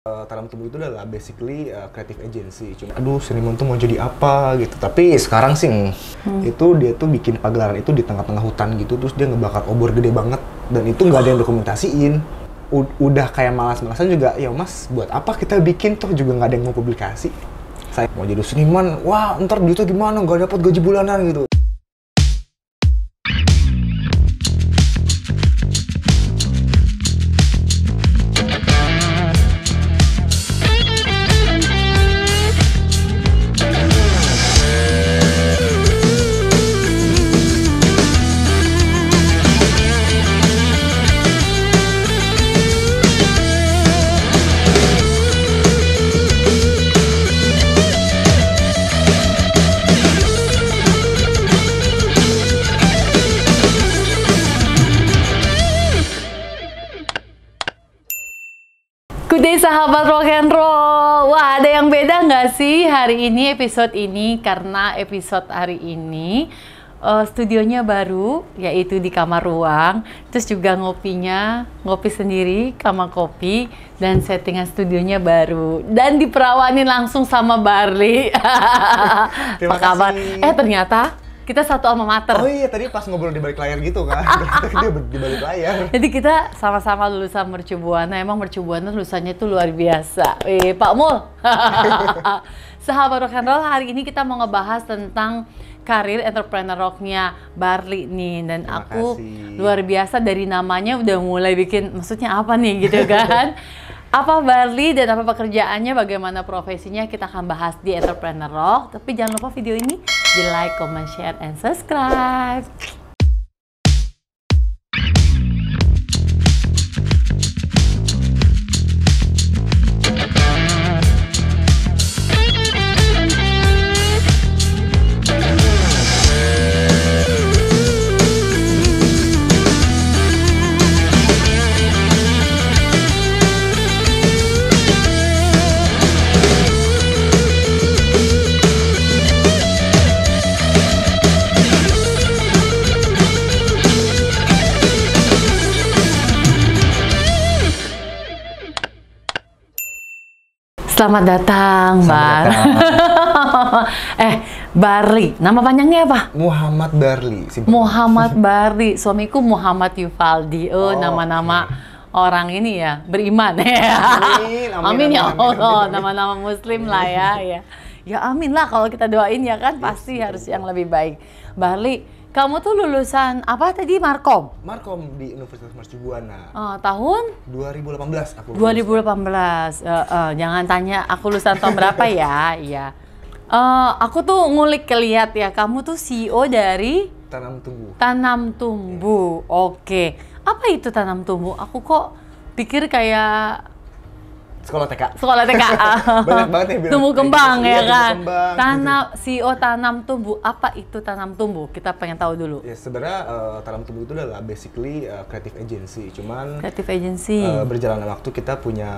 Tanam Tumbuh itu adalah basically creative agency. Cuma aduh seniman tuh mau jadi apa gitu. Tapi sekarang sih itu dia tuh bikin pagelaran itu di tengah-tengah hutan gitu, terus dia ngebakar obor gede banget dan itu nggak ada yang dokumentasiin. Udah kayak malas-malasan juga, ya mas buat apa kita bikin toh juga nggak ada yang mau publikasi. Saya mau jadi seniman, wah ntar duitnya gimana, nggak dapat gaji bulanan gitu. Good day sahabat rock and roll. Wah, ada yang beda nggak sih hari ini episode ini? Karena episode hari ini studionya baru, yaitu di kamar ruang. Terus juga ngopi sendiri, kamar kopi, dan settingan studionya baru. Dan diperawanin langsung sama Barli. Apa kabar? Ternyata kita satu alma mater. Oh iya, tadi pas ngobrol di balik layar gitu kan. Dia di balik layar. Jadi kita sama-sama lulusan Mercu Buana. Emang Mercu Buana lulusannya itu luar biasa. Pak Mul. Sahabat rock and roll, hari ini kita mau ngebahas tentang karir entrepreneur rocknya Barli nih. Dan aku luar biasa dari namanya udah mulai bikin, maksudnya apa nih gitu kan. Apa Barli dan apa pekerjaannya, bagaimana profesinya, kita akan bahas di Entrepreneur Rock. Tapi jangan lupa video ini di like, comment, share, and subscribe. Selamat datang, Bar. Barli, nama panjangnya apa? Muhammad Barli. Muhammad Barli. Suamiku Muhammad Yufaldi. Nama-nama orang ini ya, beriman ya. Amin ya Allah, nama-nama Muslim lah ya. Ya amin lah kalau kita doain ya kan, pasti harus yang lebih baik. Barli, kamu tuh lulusan apa tadi? Markom? Markom di Universitas Mercu Buana. Tahun? 2018 aku lulus. 2018. Jangan tanya aku lulusan tahun berapa ya. Iya. Aku tuh ngulik lihat ya, kamu tuh CEO dari Tanam Tumbuh. Tanam Tumbuh. Oke. Apa itu Tanam Tumbuh? Aku kok pikir kayak Sekolah TK. Banyak banget yang bilang tumbuh kembang ya kan. Tanam CEO Tanam Tumbuh. Apa itu Tanam Tumbuh? Kita pengen tahu dulu. Ya sebenarnya Tanam Tumbuh itu adalah basically creative agency. Cuman creative agency. Berjalannya waktu kita punya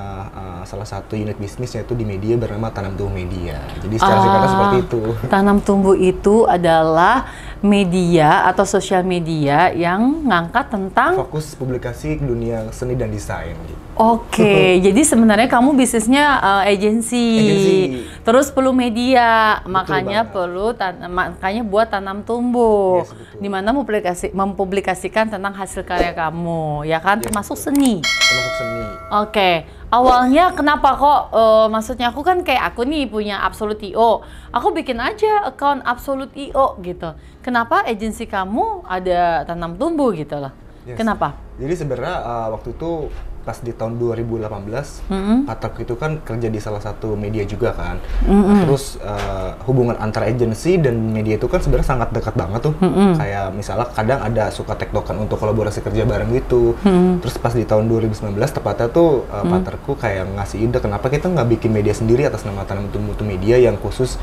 salah satu unit bisnis yaitu di media bernama Tanam Tumbuh Media. Jadi secara singkatnya seperti itu. Tanam Tumbuh itu adalah media atau sosial media yang ngangkat tentang fokus publikasi dunia seni dan desain gitu. Oke, jadi sebenarnya kamu bisnisnya agensi, terus perlu media, makanya buat Tanam Tumbuh, dimana mempublikasikan tentang hasil karya kamu, ya kan, termasuk seni. Termasuk seni. Oke, awalnya kenapa kok, maksudnya aku kan kayak aku nih punya Absolute.io, aku bikin aja account Absolute.io gitu. Kenapa agensi kamu ada Tanam Tumbuh gitu loh? Kenapa? Jadi sebenarnya waktu itu pas di tahun 2018, partnerku itu kan kerja di salah satu media juga kan. Terus hubungan antara agensi dan media itu kan sebenarnya sangat dekat banget tuh. Kayak misalnya kadang ada suka tektokan untuk kolaborasi kerja bareng gitu. Terus pas di tahun 2019 tepatnya tuh partnerku kayak ngasih ide kenapa kita nggak bikin media sendiri atas nama Tanam Tumbuh Media yang khusus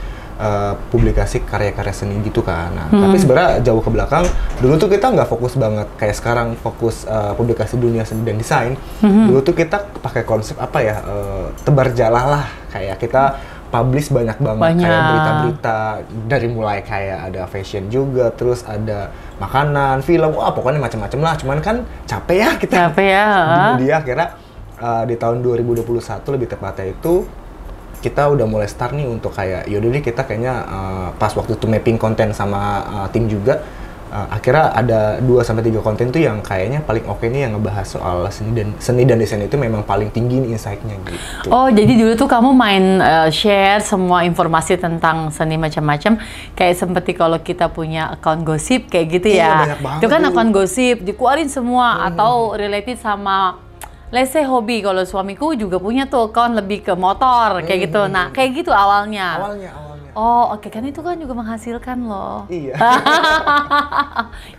publikasi karya-karya seni gitu kan. Nah, tapi sebenarnya jauh ke belakang, dulu tuh kita nggak fokus banget kayak sekarang fokus publikasi dunia seni dan desain. Dulu tuh kita pakai konsep apa ya, tebar jalah lah, kayak kita publish banyak banget kayak berita-berita dari mulai kayak ada fashion juga, terus ada makanan, film, wah pokoknya macam-macam lah. Cuman kan capek ya kita. Capek ya. Dia akhirnya di tahun 2021 lebih tepatnya itu kita udah mulai start nih untuk kayak yaudah deh kita kayaknya pas waktu itu mapping konten sama tim juga akhirnya ada 2-3 konten tuh yang kayaknya paling oke nih yang ngebahas soal seni dan desain itu memang paling tinggi nih insight-nya gitu. Oh, jadi dulu tuh kamu main share semua informasi tentang seni macam-macam, kayak seperti kalau kita punya account gosip kayak gitu ya. Iya, banyak banget itu kan dulu. account gosip dikeluarin semua atau related sama let's say hobi. Kalau suamiku juga punya tuh account lebih ke motor kayak gitu. Nah, kayak gitu awalnya. Awalnya. Oh, oke. Kan itu kan juga menghasilkan loh. Iya.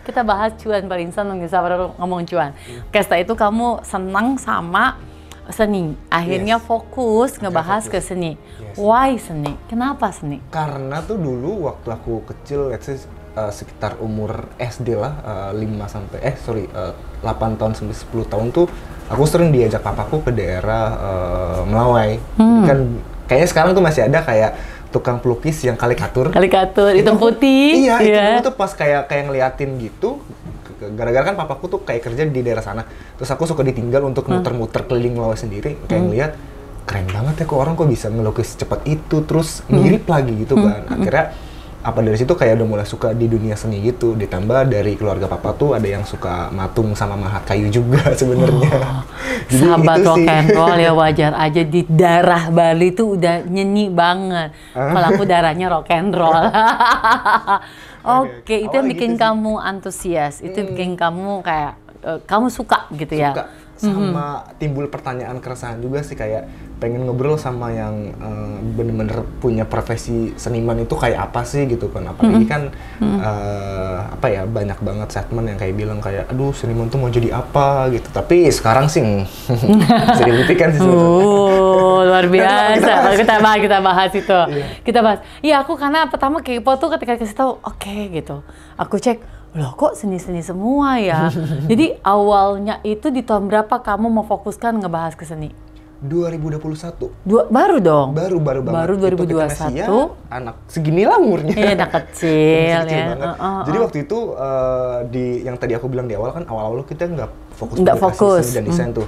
Kita bahas cuan paling seneng bisa baru ngomong cuan. Setelah itu kamu senang sama seni. Akhirnya fokus ngebahas ke seni. Why seni? Kenapa seni? Karena tuh dulu waktu aku kecil, let's say sekitar umur SD lah, 8 tahun sampai 10 tahun tuh aku sering diajak papaku ke daerah Melawai. Kan kayaknya sekarang tuh masih ada kayak tukang pelukis yang karikatur Hitam putih. Iya, itu tuh pas kayak ngeliatin gitu. Gara-gara kan papaku tuh kayak kerja di daerah sana. Terus aku suka ditinggal untuk muter-muter keliling Melawai sendiri. Kayak ngeliat keren banget ya kok orang kok bisa ngelukis cepat itu, terus mirip lagi gitu kan. Akhirnya dari situ kayak udah mulai suka di dunia seni gitu. Ditambah dari keluarga papa tuh ada yang suka matung sama mahat kayu juga sebenarnya. Sahabat rock and roll ya, wajar aja di darah Bali tuh udah nyanyi banget. Kalau aku darahnya rock and roll. Oke, itu yang bikin gitu kamu antusias. Itu bikin kamu kayak kamu suka gitu ya. Suka. Sama timbul pertanyaan keresahan juga sih, kayak pengen ngobrol sama yang bener-bener punya profesi seniman itu kayak apa sih gitu kan. Apalagi kan banyak banget statement yang kayak bilang kayak aduh seniman tuh mau jadi apa gitu. Tapi sekarang sih bisa dibuktikan sih sebenarnya. Luar biasa. kita bahas itu. Kita bahas. Iya, aku karena pertama kepo tuh ketika kasih tahu oke gitu. Aku cek, loh kok seni-seni semua ya? Jadi awalnya itu di tahun berapa kamu mau fokuskan ngebahas ke seni? 2021. Baru dong? Baru banget. Baru 2021. Ya, anak segini lah umurnya. Iya, anak kecil ya. Banget. Jadi waktu itu yang tadi aku bilang di awal kan, awal-awal kita nggak fokus seni dan desain tuh.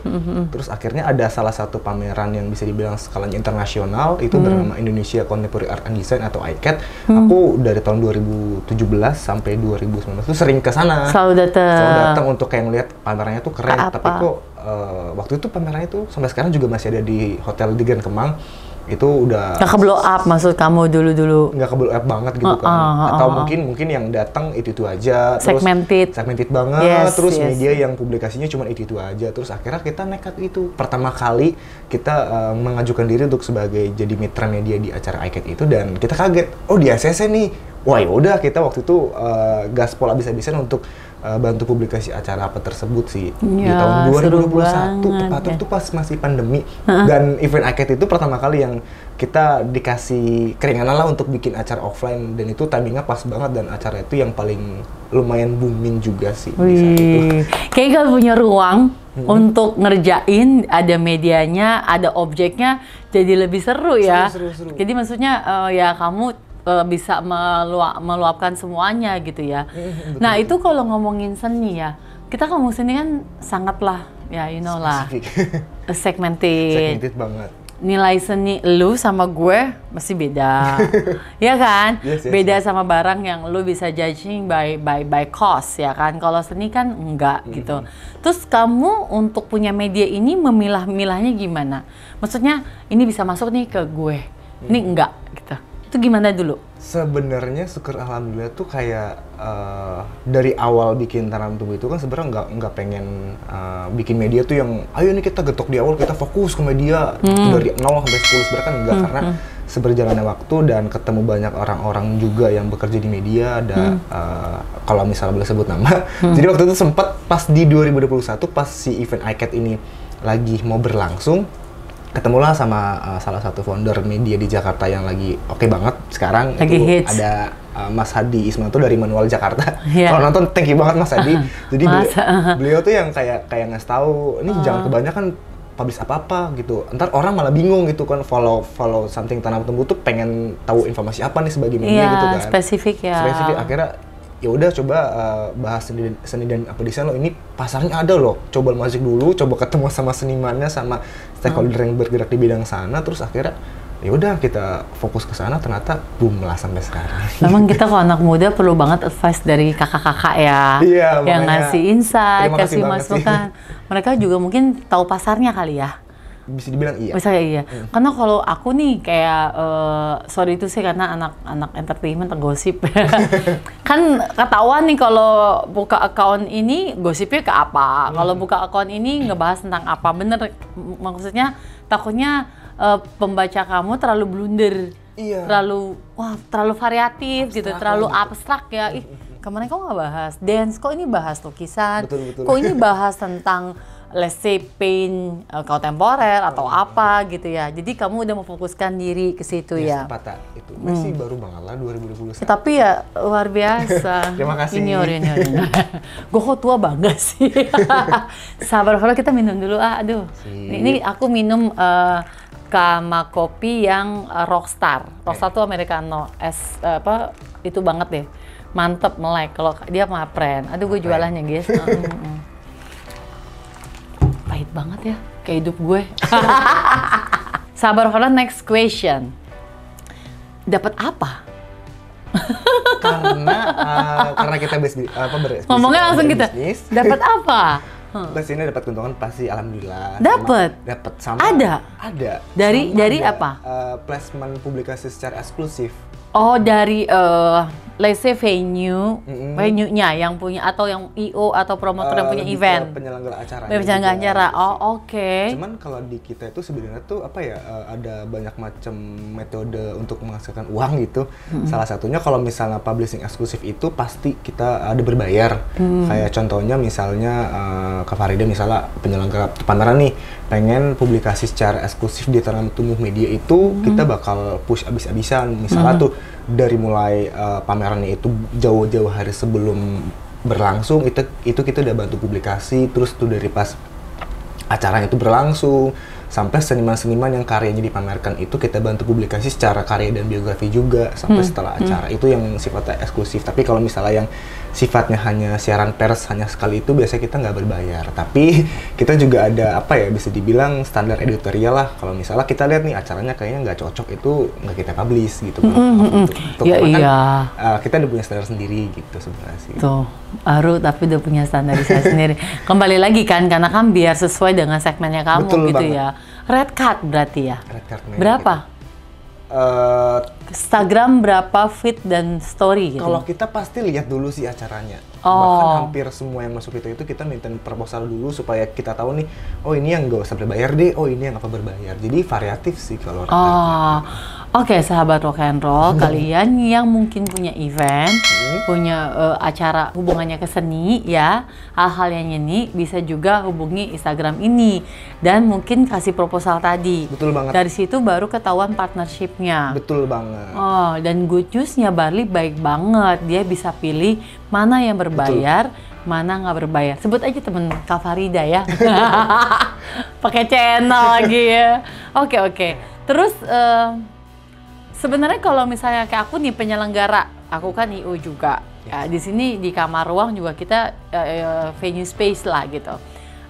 Terus akhirnya ada salah satu pameran yang bisa dibilang skalanya internasional, itu bernama Indonesia Contemporary Art and Design atau ICAD. Aku dari tahun 2017 sampai 2019 tuh sering ke sana. Selalu datang untuk kayak ngeliat pamerannya tuh keren. Tapi kok waktu itu pamerannya tuh sampai sekarang juga masih ada di Hotel di Grand Kemang. Itu udah nggak ke-blow up maksud kamu dulu? Nggak ke-blow up banget gitu kan. Atau mungkin yang datang itu aja. Segmented banget. Terus media yang publikasinya cuma itu aja. Terus akhirnya kita nekat itu. Pertama kali kita mengajukan diri untuk sebagai jadi mitra media di acara ICAD itu, dan kita kaget. Oh, di ACC nih. Wah, yaudah kita waktu itu gaspol abis-abisan untuk bantu publikasi acara apa tersebut sih. Di tahun 2021 tepatnya itu pas masih pandemi. Dan event ICAD itu pertama kali yang kita dikasih keringanan lah untuk bikin acara offline, dan itu timingnya pas banget, dan acara itu yang paling lumayan booming juga sih di saat itu. Kayaknya kalau punya ruang untuk ngerjain, ada medianya, ada objeknya, jadi lebih seru ya. Seru. Jadi maksudnya ya kamu bisa meluapkan semuanya gitu ya. Nah, itu kalau ngomongin seni ya, kita ngomong seni kan sangatlah ya lah segmented banget. Nilai seni lu sama gue masih beda. Ya kan? Yes, beda sama barang yang lu bisa judging by cost ya kan. Kalau seni kan enggak gitu. Terus kamu untuk punya media ini memilah-milahnya gimana? Maksudnya ini bisa masuk nih ke gue, ini enggak gitu. Itu gimana dulu? Sebenarnya syukur alhamdulillah tuh kayak dari awal bikin Tanam Tumbuh itu kan sebenarnya nggak pengen bikin media tuh yang ayo nih kita getok di awal, kita fokus ke media dari 0 sampai 10 sebenarnya kan enggak. Karena seberjalannya waktu dan ketemu banyak orang-orang juga yang bekerja di media, ada kalau misalnya boleh sebut nama. Jadi waktu itu sempat pas di 2021 pas si event ICAD ini lagi mau berlangsung, ketemulah sama salah satu founder media di Jakarta yang lagi oke banget sekarang. Lagi itu hits. Ada Mas Hadi Ismanto dari Manual Jakarta. Yeah. Kalau nonton thank you banget Mas Hadi. Jadi beliau tuh yang kayak ngasih tahu, ini jangan kebanyakan publish apa-apa gitu. Ntar orang malah bingung gitu kan, follow something Tanam Tumbuh tuh pengen tahu informasi apa nih sebagai media gitu kan. Spesifik ya. Spesifik, akhirnya ya udah coba bahas seni dan apa desain lo, ini pasarnya ada loh, coba masuk dulu, coba ketemu sama senimannya, sama stakeholder yang bergerak di bidang sana, terus akhirnya ya udah kita fokus ke sana, ternyata boom lah sampai sekarang. Memang kita kalau anak muda perlu banget advice dari kakak-kakak ya, iya, yang ngasih insight, kasih masukan. Sih. Mereka juga mungkin tahu pasarnya kali ya. Bisa dibilang iya. Misalnya iya. Karena kalau aku nih kayak sorry itu sih karena anak entertainment atau gosip. Kan ketahuan nih kalau buka account ini gosipnya ke apa. Kalau buka account ini ngebahas tentang apa. Bener maksudnya takutnya pembaca kamu terlalu blunder. Iya. Terlalu variatif gitu, terlalu abstrak ya. Ih, kemarin kok nggak bahas dance, kok ini bahas lukisan, betul. kok ini bahas tentang let's say paint kontemporer atau apa gitu ya. Jadi kamu udah memfokuskan diri ke situ ya. Sepatah itu. Messi baru banget lah 2021. Tapi ya luar biasa. Terima kasih. Ini. Gue kok tua banget sih. Sabar, kalau kita minum dulu. Aduh. Ini aku minum Kama kopi yang Rockstar. Rockstar tuh americano. Itu banget deh. Mantep, melek. Kalau dia mah pren. Aduh, gue jualannya guys. Pahit banget ya, kayak hidup gue. Sabar, kalau next question. Dapat apa? karena kita ngomongnya langsung gitu. Dapat apa? Di sini dapat keuntungan pasti, alhamdulillah. Dapat sama. Ada. Dari apa? Placement publikasi secara eksklusif. Oh, dari let's say venue-nya yang punya, atau yang IO atau promotor yang punya event. Penyelenggara acara. Penyelenggara acara. Oh, oke. Cuman kalau di kita itu sebenarnya tuh apa ya, ada banyak macam metode untuk menghasilkan uang gitu. Salah satunya kalau misalnya publishing eksklusif itu pasti kita ada berbayar. Kayak contohnya misalnya Kak Farida misalnya penyelenggara pameran nih, pengen publikasi secara eksklusif di Tanam Tumbuh Media itu, kita bakal push abis-abisan. Misalnya tuh dari mulai pamerannya itu jauh-jauh hari sebelum berlangsung, itu kita udah bantu publikasi, terus tuh dari pas acaranya itu berlangsung sampai seniman-seniman yang karyanya dipamerkan itu kita bantu publikasi secara karya dan biografi juga sampai setelah acara. Itu yang sifatnya eksklusif. Tapi kalau misalnya yang sifatnya hanya siaran pers hanya sekali, itu biasanya kita nggak berbayar. Tapi kita juga ada apa ya, bisa dibilang standar editorial lah. Kalau misalnya kita lihat nih acaranya kayaknya nggak cocok, itu nggak kita publish gitu kan. Ya, iya. Kita udah punya standar sendiri gitu sebenarnya sih. Tuh, baru tapi udah punya standarisasi sendiri. Kembali lagi kan, karena kan biar sesuai dengan segmennya kamu. Betul gitu banget. Ya. Red card berarti ya? Red card berapa? Instagram berapa feed dan story gitu? Kalau kita pasti lihat dulu sih acaranya. Bahkan hampir semua yang masuk itu kita minta proposal dulu supaya kita tahu nih, oh ini yang nggak usah berbayar deh, oh ini yang apa berbayar. Jadi variatif sih kalau red card. Oke, sahabat rock and roll, kalian yang mungkin punya event, punya acara hubungannya ke seni ya, hal-hal yang ini bisa juga hubungi Instagram ini dan mungkin kasih proposal tadi. Betul banget. Dari situ baru ketahuan partnershipnya. Betul banget. Oh, dan good news-nya Barli baik banget, dia bisa pilih mana yang berbayar, mana nggak berbayar. Sebut aja temen Kak Farida ya. Pakai channel lagi ya. Oke. Terus sebenarnya kalau misalnya kayak aku nih penyelenggara, aku kan IO juga. Ya, di sini di Kamar Ruang juga kita venue space lah gitu.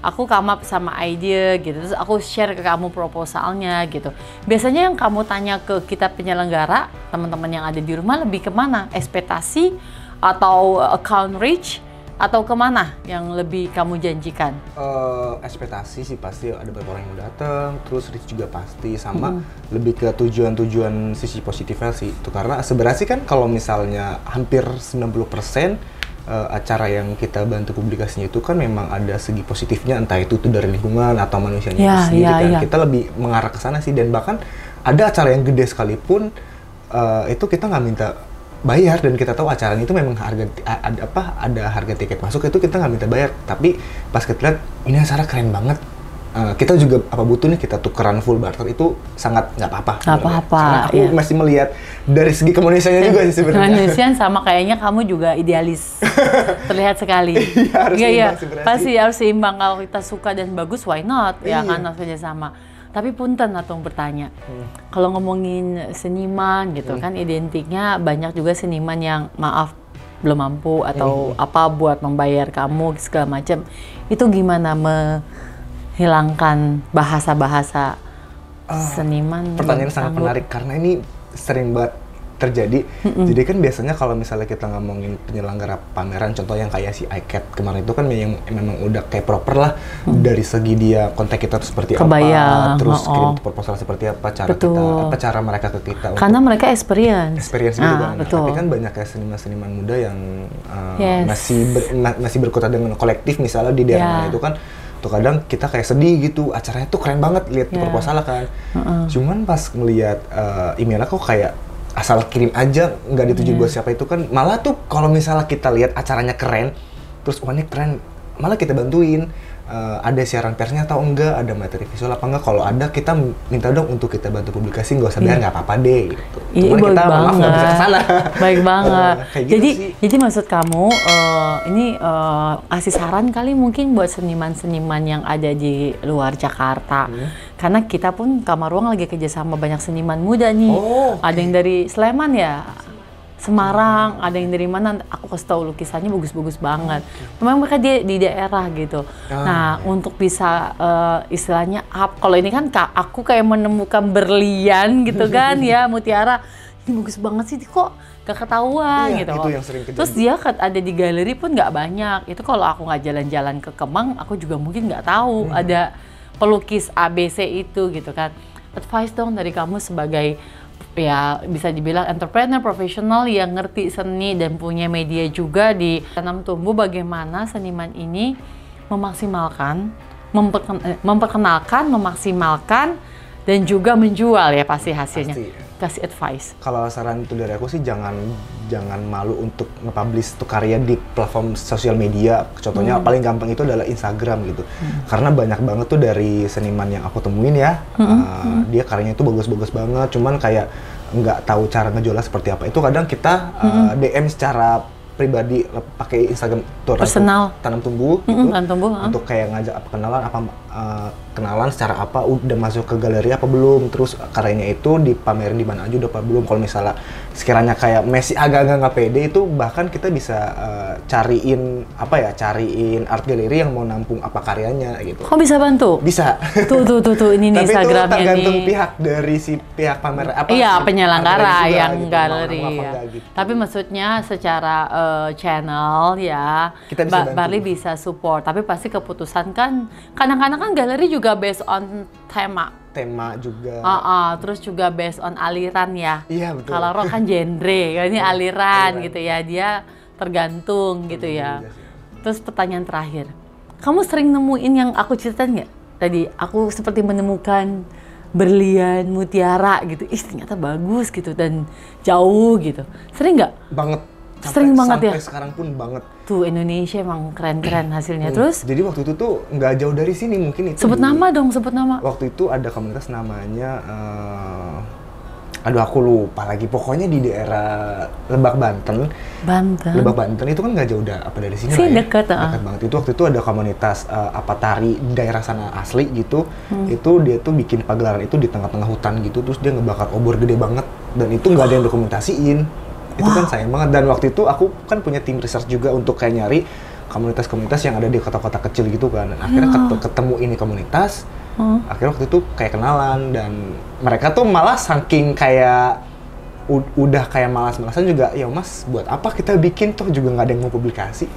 Aku come up sama ide gitu, terus aku share ke kamu proposalnya gitu. Biasanya yang kamu tanya ke kita penyelenggara, teman-teman yang ada di rumah lebih kemana? Ekspektasi atau account reach? Atau kemana yang lebih kamu janjikan? Ekspektasi sih pasti ada beberapa orang yang datang, terus reach juga pasti, sama lebih ke tujuan-tujuan sisi positifnya sih. Itu karena sebenarnya sih kan kalau misalnya hampir 90% acara yang kita bantu publikasinya itu kan memang ada segi positifnya, entah itu dari lingkungan atau manusianya sendiri kan. Kita lebih mengarah ke sana sih, dan bahkan ada acara yang gede sekalipun itu kita nggak minta bayar, dan kita tahu acaranya itu memang ada harga tiket masuk, itu kita nggak minta bayar. Tapi pas kita lihat ini acara keren banget, kita juga butuh nih, kita tukeran full barter, itu sangat nggak apa-apa. Nggak apa-apa. Karena aku masih melihat dari segi kemanusiaannya juga sih sebenarnya. Kemanusiaan sama kayaknya kamu juga idealis, terlihat sekali. Iya, pasti harus seimbang. Kalau kita suka dan bagus, why not? Ya kan, harus kerjasama. Tapi punten atau bertanya, kalau ngomongin seniman gitu kan, identiknya banyak juga seniman yang maaf belum mampu atau apa buat membayar kamu segala macam. Itu gimana menghilangkan bahasa-bahasa seniman? Pertanyaan sangat menarik karena ini sering banget terjadi. Jadi kan biasanya kalau misalnya kita ngomongin penyelenggara pameran, contoh yang kayak si iCat kemarin itu kan yang memang udah kayak proper lah dari segi dia kontak kita tuh seperti apa, terus kirim proposal seperti apa, cara mereka ke kita. Karena mereka experience gitu kan. Tapi kan banyak kayak seniman-seniman muda yang masih berkutat dengan kolektif misalnya di daerah itu kan. Tuh kadang kita kayak sedih gitu, acaranya tuh keren banget lihat proposal kan. Cuman pas ngelihat emailnya kok kayak asal kirim aja, nggak dituju buat siapa, itu kan malah tuh kalau misalnya kita lihat acaranya keren, terus ini keren, malah kita bantuin. Ada siaran persnya atau enggak, ada materi visual apa enggak, kalau ada kita minta dong untuk kita bantu publikasi, nggak usah bayar, nggak apa-apa deh gitu. Cuman kita maaf nggak bisa kesana. Baik banget. Gitu jadi maksud kamu ini kasih saran kali mungkin buat seniman-seniman yang ada di luar Jakarta. Karena kita pun Kamar Ruang lagi kerjasama banyak seniman muda nih. Ada yang dari Sleman ya, Semarang, ada yang dari mana, aku kasih tahu lukisannya bagus-bagus banget. Memang mereka di daerah gitu. Nah, untuk bisa istilahnya kalau ini kan aku kayak menemukan berlian gitu kan ya, mutiara. Ini bagus banget sih, kok gak ketahuan gitu. Itu yang sering terjadi. Terus dia ada di galeri pun nggak banyak. Itu kalau aku nggak jalan-jalan ke Kemang, aku juga mungkin nggak tahu ada pelukis ABC itu gitu kan. Advice dong dari kamu sebagai ya bisa dibilang entrepreneur profesional yang ngerti seni dan punya media juga di Tanam Tumbuh, bagaimana seniman ini memaksimalkan, memperkenalkan, memaksimalkan dan juga menjual ya pasti hasilnya. Kasih advice. Kalau saran itu dari aku sih jangan malu untuk nge-publish tuh karya di platform sosial media. Contohnya paling gampang itu adalah Instagram gitu. Karena banyak banget tuh dari seniman yang aku temuin ya, dia karyanya itu bagus-bagus banget, cuman kayak nggak tahu cara ngejualnya seperti apa. Itu kadang kita DM secara pribadi pakai Instagram personal Tanam Tumbuh gitu, untuk kayak ngajak kenalan secara apa, udah masuk ke galeri apa belum, terus karyanya itu dipamerin di mana aja udah apa belum. Kalau misalnya sekiranya kayak masih agak-agak nggak pede, itu bahkan kita bisa cariin art gallery yang mau nampung apa karyanya gitu. Kok bisa bantu? Bisa. Tuh ini nih Instagramnya nih. Tapi itu tergantung pihak dari si pihak pamer apa. Iya, penyelenggara yang gitu, galeri ya. Gitu. Tapi maksudnya secara channel ya, Barli bisa support. Tapi pasti keputusan kan kadang-kadang kan galeri juga based on tema juga. Terus juga based on aliran ya. Iya betul. Kalau rock kan genre, ini aliran gitu ya. Dia tergantung gitu ya. Terus pertanyaan terakhir, kamu sering nemuin yang aku ceritain nggak? Tadi aku seperti menemukan berlian, mutiara gitu. Ternyata bagus gitu dan jauh gitu. Sering nggak? Banget. Sering banget ya? Sampai sekarang pun banget. Tuh Indonesia emang keren-keren hasilnya. Terus? Jadi waktu itu tuh nggak jauh dari sini mungkin itu. Sebut nama dong, sebut nama. Waktu itu ada komunitas namanya, aduh aku lupa lagi. Pokoknya di daerah Lebak Banten. Lebak Banten itu kan nggak jauh dari sini lah ya. Dekat banget. Itu waktu itu ada komunitas tari daerah sana asli gitu. Itu dia tuh bikin pagelaran itu di tengah-tengah hutan gitu. Terus dia ngebakar obor gede banget. Dan itu nggak ada yang dokumentasiin. Itu kan sayang banget. Dan waktu itu aku kan punya tim research juga untuk kayak nyari komunitas-komunitas yang ada di kota-kota kecil gitu kan. Dan akhirnya ketemu ini komunitas. Akhirnya waktu itu kayak kenalan, dan mereka tuh malah saking kayak udah kayak malas-malasan juga, ya mas buat apa kita bikin, toh juga nggak ada yang mau publikasi.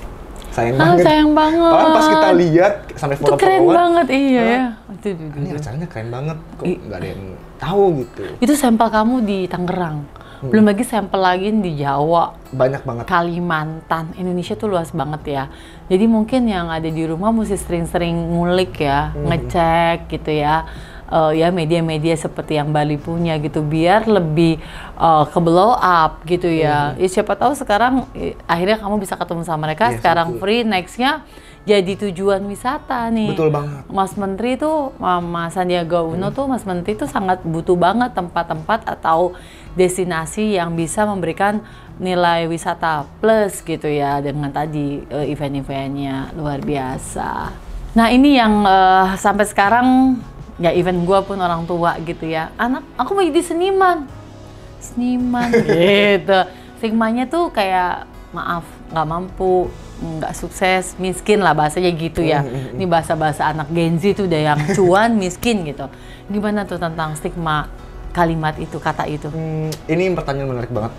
Sayang banget. Sayang banget. Padahal pas kita lihat sampai follow-followan. Itu keren banget, iya ya. Ini acaranya keren banget, kok nggak ada yang tahu gitu. Itu sampel kamu di Tangerang. Belum lagi sampel lagi di Jawa, banyak banget. Kalimantan, Indonesia tuh luas banget ya. Jadi mungkin yang ada di rumah mesti sering-sering ngulik ya, ngecek gitu ya. Ya media-media seperti yang Bali punya gitu, biar lebih ke blow up gitu ya. Siapa tahu sekarang akhirnya kamu bisa ketemu sama mereka, sekarang free, nextnya jadi tujuan wisata nih. Betul banget. Mas Menteri tuh, Mas Sandiaga Uno tuh, Mas Menteri tuh sangat butuh banget tempat-tempat atau destinasi yang bisa memberikan nilai wisata plus gitu ya, dengan tadi event-eventnya luar biasa. Nah ini yang sampai sekarang ya event gua pun orang tua gitu ya, anak aku mau jadi seniman gitu. Stigmanya tuh kayak maaf nggak mampu, nggak sukses, miskin lah bahasanya gitu ya. Ini bahasa-bahasa anak Gen Z tuh udah yang cuan, miskin gitu. Gimana tuh tentang stigma kalimat itu, kata itu? Ini pertanyaan menarik banget.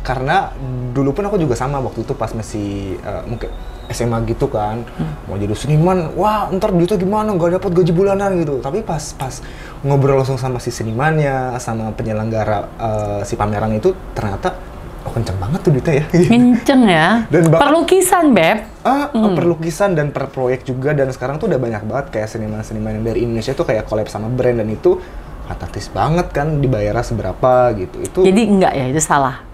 Karena dulu pun aku juga sama waktu itu pas masih mungkin SMA gitu kan, mau jadi seniman, wah ntar duitnya gimana, nggak dapat gaji bulanan gitu. Tapi pas ngobrol langsung sama si senimannya, sama penyelenggara si pameran itu, ternyata oh kenceng banget tuh duitnya ya. Kenceng ya. Dan per lukisan, Beb. Per lukisan dan per proyek juga, dan sekarang tuh udah banyak banget kayak seniman-seniman yang dari Indonesia tuh kayak collab sama brand, dan itu fantastis banget kan, dibayarnya seberapa gitu. Itu jadi enggak ya, itu salah.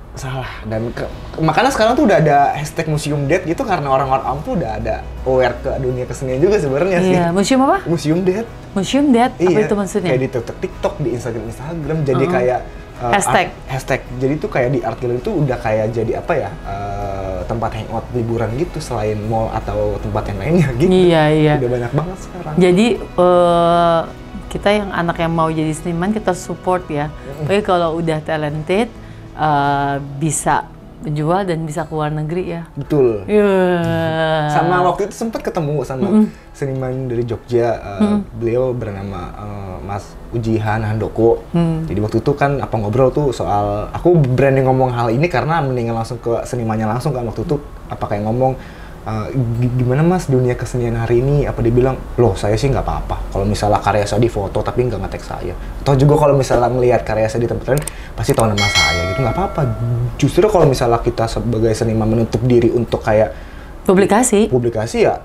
Dan makanya sekarang tuh udah ada hashtag museum dead gitu, karena orang-orang tuh udah ada aware ke dunia kesenian juga sebenarnya sih. Iya, museum apa? Museum dead. Museum dead? Apa Iya, itu maksudnya? Kayak di TikTok, di Instagram, jadi kayak hashtag. Jadi tuh kayak di art gallery itu udah kayak jadi apa ya, tempat hangout liburan gitu, selain mall atau tempat yang lainnya gitu. Iya. Udah banyak banget sekarang. Jadi kita yang anak yang mau jadi seniman, kita support ya. Tapi kalau udah talented, bisa menjual dan bisa ke luar negeri ya. Betul. Sama waktu itu sempat ketemu sama seniman dari Jogja, beliau bernama Mas Ujihan Handoko. Jadi waktu itu kan apa ngobrol tuh soal, aku berani ngomong hal ini karena mendingan langsung ke senimannya langsung kan. Waktu itu apa kayak ngomong, gimana Mas dunia kesenian hari ini? Apa dia bilang, loh saya sih nggak apa-apa kalau misalnya karya saya difoto tapi nggak nge-tag saya. Atau juga kalau misalnya ngelihat karya saya di tempat lain pasti tahu nama saya gitu, nggak apa-apa. Justru kalau misalnya kita sebagai seniman menutup diri untuk kayak publikasi ya,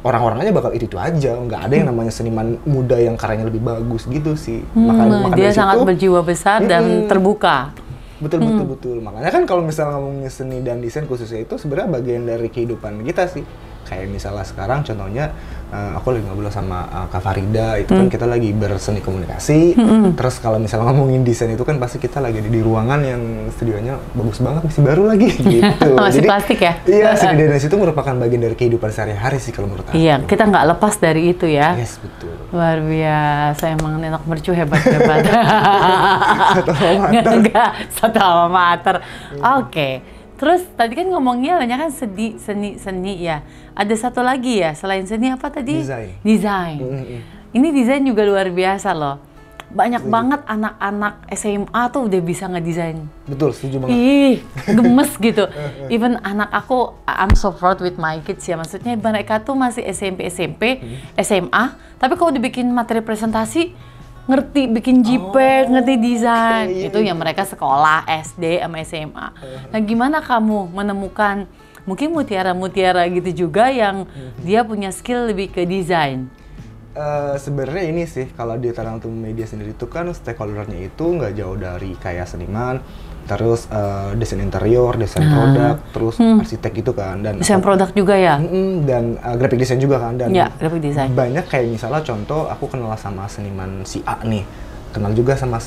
orang-orangnya bakal itu aja. Nggak ada yang namanya seniman muda yang karyanya lebih bagus gitu sih. Makanya dia sangat berjiwa besar dan terbuka. Betul. Makanya kan kalau misalnya ngomongin seni dan desain khususnya itu sebenarnya bagian dari kehidupan kita sih. Kayak misalnya sekarang contohnya aku lagi ngobrol sama Kak Farida, itu kan kita lagi berseni komunikasi. Terus kalau misalnya ngomongin desain itu kan pasti kita lagi di ruangan yang studionya bagus banget, masih baru lagi gitu. Masih jadi, plastik ya? Iya, seni dan desain itu merupakan bagian dari kehidupan sehari-hari sih kalau menurut aku. Iya, kita nggak lepas dari itu ya. Yes, betul. Luar biasa, emang Nenek Mercu hebat-hebat. Satu alma mater. Oke. Terus tadi kan ngomongnya banyak kan seni ya. Ada satu lagi ya, selain seni apa tadi? Desain. Ini desain juga luar biasa loh. Banyak banget anak-anak SMA tuh udah bisa ngedesain. Betul, setuju banget. Ih, gemes gitu. Even anak aku, I'm so proud with my kids ya. Maksudnya mereka tuh masih SMP, SMA. Tapi kalau dibikin materi presentasi, ngerti bikin JPEG, ngerti desain. Itu yang mereka sekolah, SD sama SMA. Nah gimana kamu menemukan mungkin mutiara-mutiara gitu juga yang dia punya skill lebih ke desain? Sebenarnya ini sih, kalau di Tarantum Media sendiri itu kan stakeholdernya itu nggak jauh dari kayak seniman, terus desain interior, desain produk, terus arsitek gitu kan, dan desain produk juga ya, dan graphic design juga kan, dan ya, graphic design. Banyak kayak misalnya contoh aku kenal sama seniman si A nih, kenal juga sama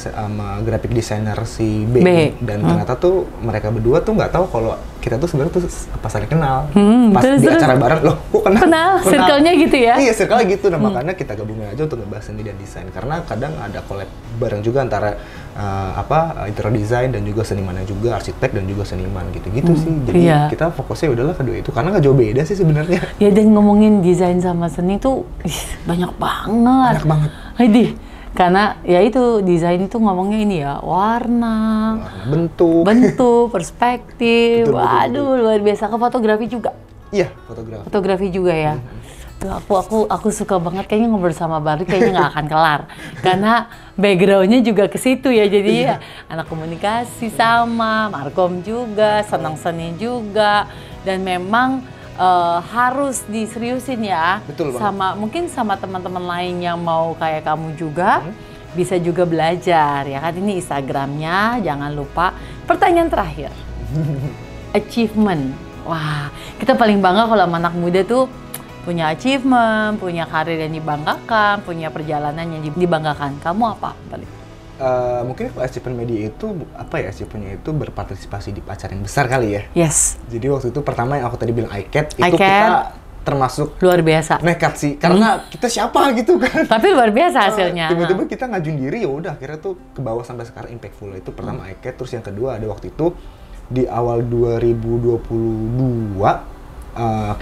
graphic designer si B. Dan ternyata tuh mereka berdua tuh nggak tahu kalau kita tuh sebenarnya tuh pas saling kenal. Pas di acara bareng, loh kok kenal? Circle-nya gitu ya? Iya, circle-nya gitu. Nah makanya kita gabungin aja untuk ngebahas seni dan desain, karena kadang ada collab bareng juga antara interior design dan juga senimannya juga, arsitek dan juga seniman gitu-gitu sih. Jadi kita fokusnya udahlah kedua itu, karena nggak jauh beda sih sebenarnya. Ya, dan ngomongin desain sama seni tuh banyak banget. Banyak banget. Karena ya itu desain itu ngomongnya ini ya, warna, bentuk, perspektif. Waduh, luar biasa. Ke fotografi juga? Iya, fotografi juga ya. Aku suka banget, kayaknya ngobrol sama Barli kayaknya nggak akan kelar. Karena backgroundnya juga ke situ ya, jadi ya anak komunikasi sama, Markom juga, senang seni juga, dan memang harus diseriusin ya. Betul banget. Mungkin sama teman-teman lain yang mau kayak kamu juga, bisa juga belajar ya kan. Ini Instagramnya, jangan lupa. Pertanyaan terakhir, achievement. Wah, kita paling bangga kalau anak muda tuh punya achievement, punya karir yang dibanggakan, punya perjalanan yang dibanggakan. Kamu apa, Balik? Mungkin kalau achievement media itu achievementnya itu berpartisipasi di acara yang besar kali ya. Yes. Jadi waktu itu pertama yang aku tadi bilang ICAT itu kita termasuk luar biasa. Nekat sih, karena kita siapa gitu kan. Tapi luar biasa hasilnya. Tiba-tiba kita ngajuin diri, ya udah akhirnya tuh ke bawah sampai sekarang impactful. Itu pertama ICAT, terus yang kedua ada waktu itu di awal 2022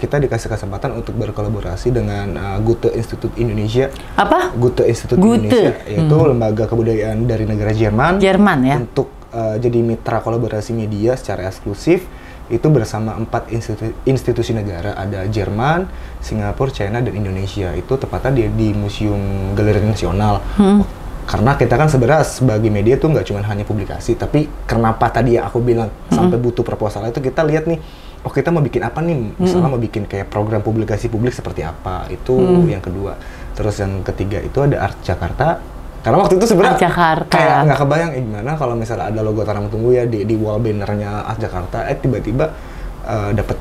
kita dikasih kesempatan untuk berkolaborasi dengan Goethe Institut Indonesia. Apa? Goethe Institut Indonesia, yaitu lembaga kebudayaan dari negara Jerman. Jerman ya. Untuk jadi mitra kolaborasi media secara eksklusif itu bersama 4 institusi negara, ada Jerman, Singapura, China, dan Indonesia. Itu tepatnya di Museum Galeri Nasional. Karena kita kan sebenarnya sebagai media tuh nggak cuma hanya publikasi, tapi kenapa tadi ya aku bilang sampai butuh proposal itu, kita lihat nih, oh kita mau bikin apa nih, misalnya mau bikin kayak program publikasi publik seperti apa, itu yang kedua. Terus yang ketiga itu ada Art Jakarta, karena waktu itu sebenarnya kayak nggak kebayang gimana kalau misalnya ada logo Tanam Tumbuh ya di wall bannernya Art Jakarta, tiba-tiba dapat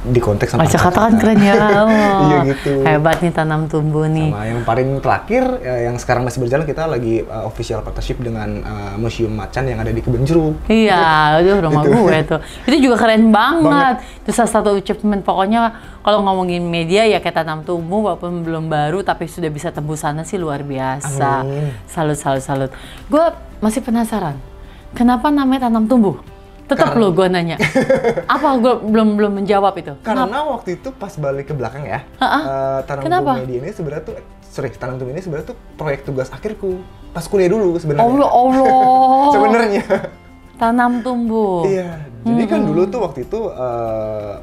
di konteks sama Jakarta kan keren ya. Iya gitu. Hebat nih Tanam Tumbuh nih. Sama yang paling terakhir yang sekarang masih berjalan, kita lagi official partnership dengan Museum Macan yang ada di Kebun Jeruk. Iya, itu rumah gue tuh. Itu juga keren banget. Itu salah satu achievement. Pokoknya kalau ngomongin media ya kayak Tanam Tumbuh, walaupun belum baru tapi sudah bisa tembus sana sih luar biasa. Amin. Salut. Gue masih penasaran, kenapa namanya Tanam Tumbuh? Tetap lo gue nanya. Apa gue belum menjawab itu? Karena waktu itu pas balik ke belakang ya, Tanam Tumbuh Media ini sebenarnya tuh, Tanam Tumbuh ini sebenarnya tuh proyek tugas akhirku pas kuliah dulu sebenarnya. Allah. Sebenarnya. Tanam Tumbuh. Iya. Jadi kan dulu tuh waktu itu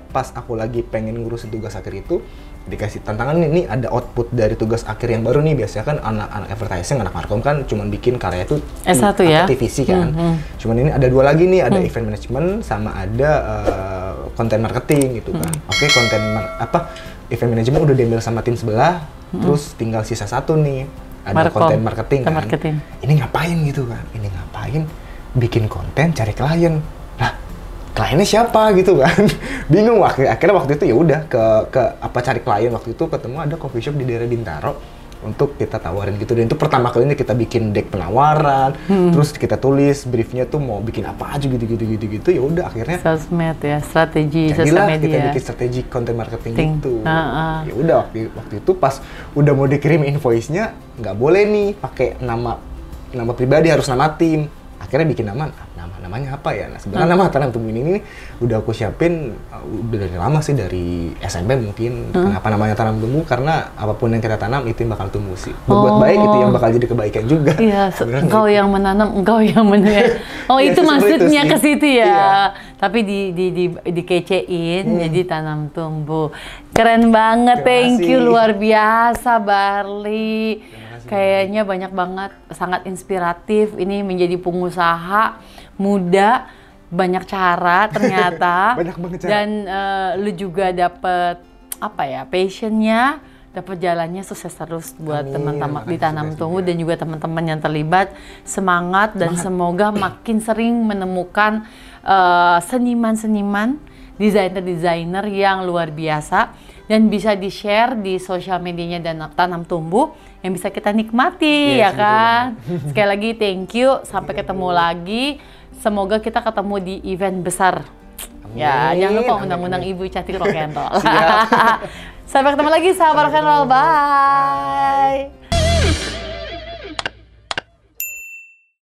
pas aku lagi pengen ngurusin tugas akhir itu, dikasih tantangan ini ada output dari tugas akhir yang baru nih. Biasanya kan anak-anak advertising, anak markom kan cuman bikin karya itu S1 ya? TVC kan. Cuman ini ada 2 lagi nih, ada event management sama ada content marketing gitu kan. Oke, event management udah diambil sama tim sebelah, terus tinggal sisa 1 nih, ada content marketing kan. Ini ngapain gitu kan? Ini ngapain bikin konten cari klien? Lah, kliennya siapa gitu kan? Bingung. Akhirnya waktu itu ya udah ke cari klien. Waktu itu ketemu ada coffee shop di daerah Bintaro untuk kita tawarin gitu. Dan itu pertama kalinya kita bikin deck penawaran, terus kita tulis briefnya tuh mau bikin apa aja gitu. Ya udah akhirnya sosmed ya, strategi sosial media. Kita bikin strategi content marketing gitu. Ya udah waktu itu pas udah mau dikirim invoice-nya, nggak boleh nih pakai nama pribadi, harus nama tim. Akhirnya bikin namanya apa ya? Nah, sebenarnya nama Tanam Tumbuh ini udah aku siapin udah dari lama sih, dari SMP mungkin. Kenapa namanya Tanam Tumbuh? Karena apapun yang kita tanam itu yang bakal tumbuh sih. Berbuat baik itu yang bakal jadi kebaikan juga. Iya, engkau yang menanam, engkau yang menuai. Oh, itu maksudnya ke situ ya. Iya. Tapi dikecein jadi Tanam Tumbuh. Keren banget, thank you, luar biasa Barli. Kayaknya banyak banget, sangat inspiratif. Ini menjadi pengusaha muda, banyak cara ternyata. Banyak banget cara. Dan lu juga dapet passionnya, dapet jalannya, sukses terus buat teman-teman di Tanam Tumbuh dan juga teman-teman yang terlibat. Semangat dan semoga makin sering menemukan seniman-seniman, desainer-desainer yang luar biasa dan bisa di-share di sosial medianya dan Tanam Tumbuh yang bisa kita nikmati, ya kan? Sekali lagi thank you, sampai ketemu lagi. Semoga kita ketemu di event besar. Ya, jangan lupa undang-undang Ibu Cantik Rock and Roll. Sampai ketemu lagi sahabat Rock and Roll, bye.